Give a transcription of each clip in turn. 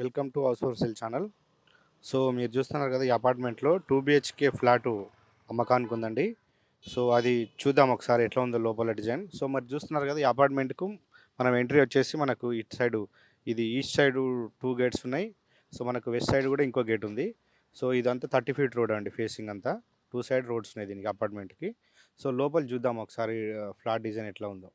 Welcome to house for sale channel. So మీరు చూస్తున్నారు కదా, ఈ అపార్ట్మెంట్లో 2 BHK ఫ్లాటు అమ్మకానికి ఉందండి. సో అది చూద్దాం ఒకసారి ఎట్లా ఉందో లోపల డిజైన్. సో మరి చూస్తున్నారు కదా, ఈ అపార్ట్మెంట్కు మనం ఎంట్రీ వచ్చేసి మనకు ఇటు సైడు, ఇది ఈస్ట్ సైడు 2 గేట్స్ ఉన్నాయి. సో మనకు వెస్ట్ సైడ్ కూడా ఇంకో గేట్ ఉంది. సో ఇదంతా 30 ఫీట్ రోడ్ అండి, ఫేసింగ్ అంతా 2 సైడ్ రోడ్స్ ఉన్నాయి దీనికి అపార్ట్మెంట్కి. సో లోపల చూద్దాం ఒకసారి ఫ్లాట్ డిజైన్ ఎట్లా ఉందో.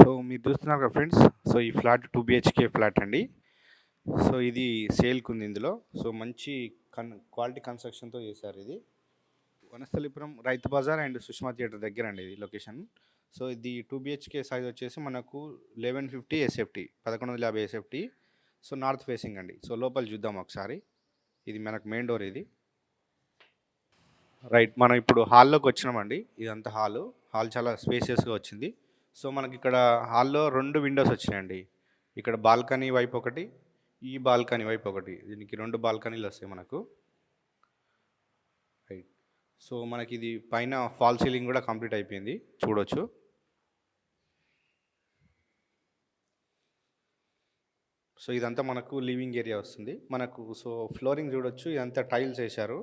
సో మీరు చూస్తున్నారు కదా ఫ్రెండ్స్, సో ఈ ఫ్లాట్ 2 BHK ఫ్లాట్ అండి. సో ఇది సేల్కి ఉంది ఇందులో. సో మంచి క్వాలిటీ కన్స్ట్రక్షన్తో చేశారు ఇది. వనస్థలిపురం రైతు బజార్ అండ్ సుష్మా థియేటర్ దగ్గర అండి ఇది లొకేషన్. సో ఇది 2 BHK సైజ్ వచ్చేసి మనకు 1150 SFT, 1150 SFT. So north facing అండి. సో లోపల చూద్దాం ఒకసారి. ఇది మనకు మెయిన్ డోర్ ఇది. రైట్, మనం ఇప్పుడు హాల్లోకి వచ్చినామండి. ఇదంతా హాల్ చాలా స్పేసియస్గా వచ్చింది. సో మనకి ఇక్కడ హాల్లో 2 విండోస్ వచ్చినాయండి. ఇక్కడ బాల్కనీ వైపు ఒకటి, ఈ బాల్కనీ వైపు ఒకటి. దీనికి 2 బాల్కనీలు వస్తాయి మనకు. రైట్. సో మనకి ఇది పైన ఫాల్ సీలింగ్ కూడా కంప్లీట్ అయిపోయింది, చూడొచ్చు. సో ఇదంతా మనకు లివింగ్ ఏరియా వస్తుంది మనకు. సో ఫ్లోరింగ్ చూడొచ్చు, ఇదంతా టైల్స్ వేశారు.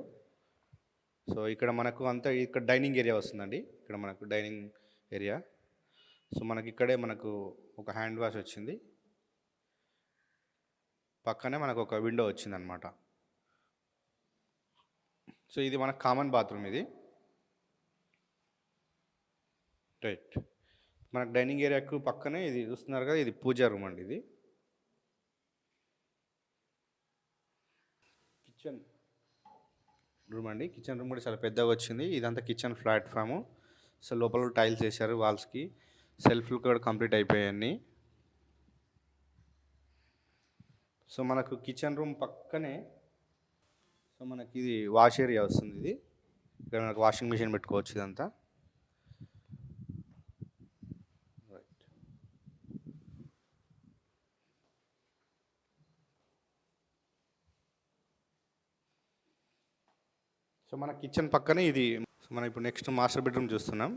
సో ఇక్కడ మనకు అంతా ఇక్కడ డైనింగ్ ఏరియా వస్తుందండి. ఇక్కడ మనకు డైనింగ్ ఏరియా. సో మనకి ఇక్కడే మనకు ఒక హ్యాండ్ వాష్ వచ్చింది, పక్కనే మనకు ఒక విండో వచ్చిందనమాట. సో ఇది మనకు కామన్ బాత్రూమ్ ఇది. రైట్. మనకు డైనింగ్ ఏరియాకు పక్కనే ఇది చూస్తున్నారు కదా, ఇది పూజా రూమ్ అండి. ఇది కిచెన్ రూమ్ అండి. కిచెన్ రూమ్ కూడా చాలా పెద్దగా వచ్చింది. ఇదంతా కిచెన్ ప్లాట్ఫాము. సో లోపల టైల్స్ వేశారు వాల్స్కి. సెల్ఫ్లు కూడా కంప్లీట్ అయిపోయాయి. సో మనకు కిచెన్ రూమ్ పక్కనే సో మనకి ఇది వాష్ ఏరియా వస్తుంది. ఇది ఇక్కడ మనకు వాషింగ్ మిషన్ పెట్టుకోవచ్చు ఇదంతా. రైట్. సో మన కిచెన్ పక్కనే ఇది. సో మనం ఇప్పుడు నెక్స్ట్ మాస్టర్ బెడ్రూమ్ చూస్తున్నాం.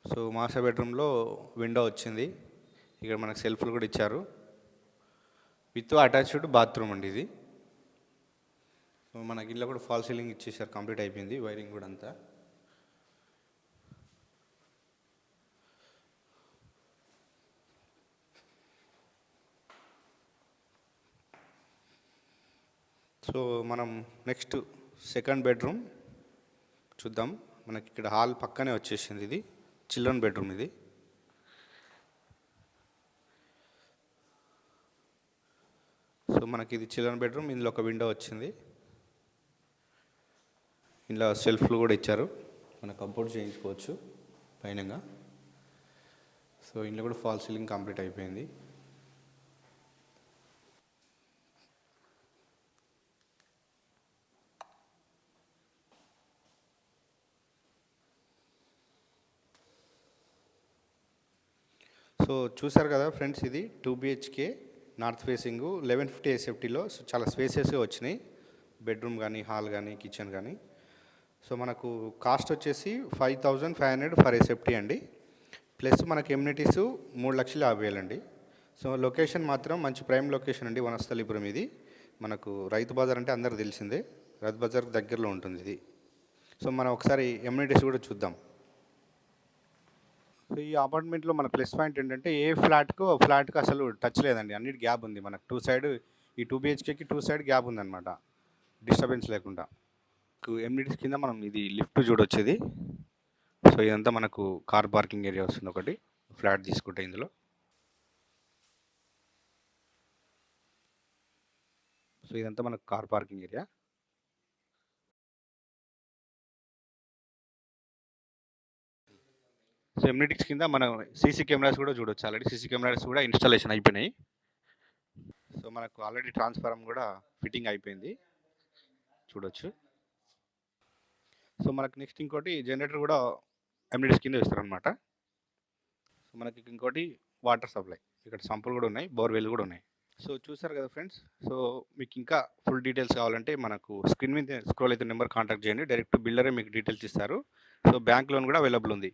సో మాస్టర్ బెడ్రూమ్లో విండో వచ్చింది. ఇక్కడ మనకు సెల్ఫ్లు కూడా ఇచ్చారు, విత్ అటాచ్డ్ బాత్రూమ్ అండి ఇది. సో మనకి ఇల్లు కూడా ఫాల్ సీలింగ్ ఇచ్చేసారు, కంప్లీట్ అయిపోయింది వైరింగ్ కూడా అంతా. సో మనం నెక్స్ట్ సెకండ్ బెడ్రూమ్ చూద్దాం. మనకి ఇక్కడ హాల్ పక్కనే వచ్చేసింది. ఇది చిల్డ్రన్ బెడ్రూమ్ ఇది. సో మనకి ఇది చిల్డ్రన్ బెడ్రూమ్. ఇందులో ఒక విండో వచ్చింది. ఇందులో సెల్ఫ్లు కూడా ఇచ్చారు, మన కంపోర్ట్ చేయించుకోవచ్చు పైనగా. సో ఇందులో కూడా ఫాల్ సీలింగ్ కంప్లీట్ అయిపోయింది. సో చూసారు కదా ఫ్రెండ్స్, ఇది 2 BHK నార్త్ ఫేసింగ్ 1150 SFTలో. సో చాలా స్పేసెస్గా వచ్చినాయి, బెడ్రూమ్ కానీ, హాల్ కానీ, కిచెన్ కానీ. సో మనకు కాస్ట్ వచ్చేసి 5500 ఫర్ SFT అండి. ప్లస్ మనకి ఎమ్యూనిటీస్ 3,50,000 అండి. సో లొకేషన్ మాత్రం మంచి ప్రైమ్ లొకేషన్ అండి, వనస్థలిపురం. ఇది మనకు రైతు బజార్ అంటే అందరికి తెలిసిందే, రైతు బజార్ దగ్గరలో ఉంటుంది ఇది. సో మనం ఒకసారి ఎమ్యూనిటీస్ కూడా చూద్దాం. సో ఈ అపార్ట్మెంట్లో మన ప్లస్ పాయింట్ ఏంటంటే, ఏ ఫ్లాట్కు అసలు టచ్ లేదండి, అన్నిటి గ్యాప్ ఉంది మనకు. సైడ్ ఈ 2 BHKకి 2 సైడ్ గ్యాప్ ఉందన్నమాట, డిస్టర్బెన్స్ లేకుండా. ఎమ్యూనిటీస్ కింద మనం ఇది లిఫ్ట్ చూడొచ్చు ఇది. సో ఇదంతా మనకు కార్ పార్కింగ్ ఏరియా వస్తుంది ఒకటి, ఫ్లాట్ తీసుకుంటే ఇందులో. సో ఇదంతా మనకు car parking area. So amenities కింద మనం సీసీ కెమెరాస్ కూడా చూడొచ్చు. ఆల్రెడీ సీసీ కెమెరాస్ కూడా ఇన్స్టాలేషన్ అయిపోయినాయి. మనకు ఆల్రెడీ ట్రాన్స్ఫారం కూడా ఫిట్టింగ్ అయిపోయింది, చూడొచ్చు. సో మనకు నెక్స్ట్ ఇంకోటి జనరేటర్ కూడా ఎంబెడెడ్స్ కింద ఇస్తారనమాట. సో మనకి ఇంకోటి వాటర్ సప్లై, ఇక్కడ సంపులు కూడా ఉన్నాయి, బోర్వెల్ కూడా ఉన్నాయి. సో చూసారు కదా ఫ్రెండ్స్. సో మీకు ఇంకా ఫుల్ డీటెయిల్స్ కావాలంటే మనకు స్క్రీన్ మీద స్క్రోల్ అయితే నెంబర్ కాంటాక్ట్ చేయండి, డైరెక్ట్ బిల్డరే మీకు డీటెయిల్స్ ఇస్తారు. సో బ్యాంక్ లోన్ కూడా అవైలబుల్ ఉంది.